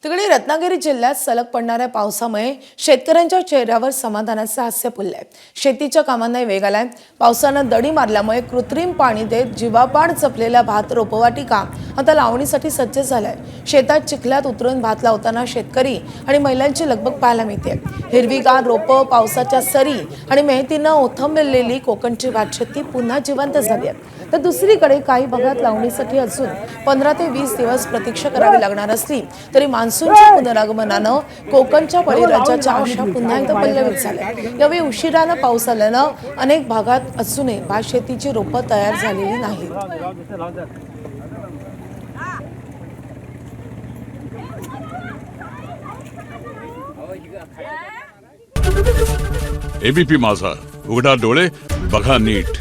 तिकडे रत्नागिरी जिल्ह्यात सलग पडणाऱ्या पावसामुळे शेतकऱ्यांच्या चेहऱ्यावर समाधानाचे हास्य फुलले। शेतीच्या कामांना वेग आलाय। पावसानं दडी मारल्यामुळे कृत्रिम पाणी देत जीवापाड जपलेल्या भात रोपवाटिका आता लावणीसाठी सज्ज झालाय। शेतात चिखलात उतरून भात लावताना शेतकरी आणि महिलांची लगबग पाहायला मिळते। हिरवीगार रोपं, पावसाच्या सरी आणि मेहनतीनं ओथंबलेली कोकणची भातशेती पुन्हा जिवंत झाली आहे। तर दुसरीकडे काही भागात लावणीसाठी अजून 15 ते 20 दिवस प्रतीक्षा करावी लागणार असली तरी मान्सूनच्या पुनरागमनानं कोकणच्या बळीराजाच्या आशा पुन्हा एकदा पल्लवित झाल्या। यावेळी उशिरानं पाऊस आल्यानं अनेक भागात अजूनही भात शेतीची रोपं तयार झालेली नाहीत। एबीपी माझा, उघडा डोळे बघा नीट।